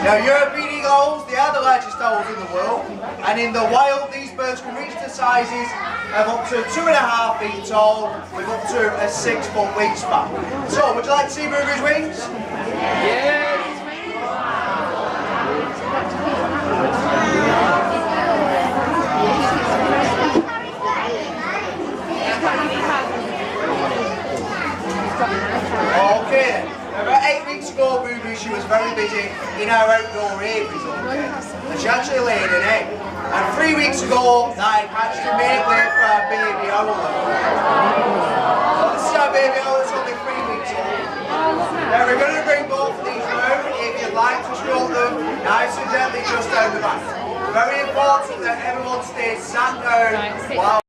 Now, European eagles, they are the largest owls in the world, and in the wild, these birds can reach the sizes of up to 2.5 feet tall, with up to a 6-foot wingspan. So, would you like to see Ruby's wings? Yes! Okay then. About 8 weeks ago, Ruby, she was very busy in our outdoor aviaries, okay? And she actually laid an egg. And 3 weeks ago, I hatched a mate wait for our baby owl. This is our baby owl, it's only 3 weeks old. Now we're going to bring both of these round if you'd like to stroke them nice and gently just down the back. Very important that everyone stays sat down while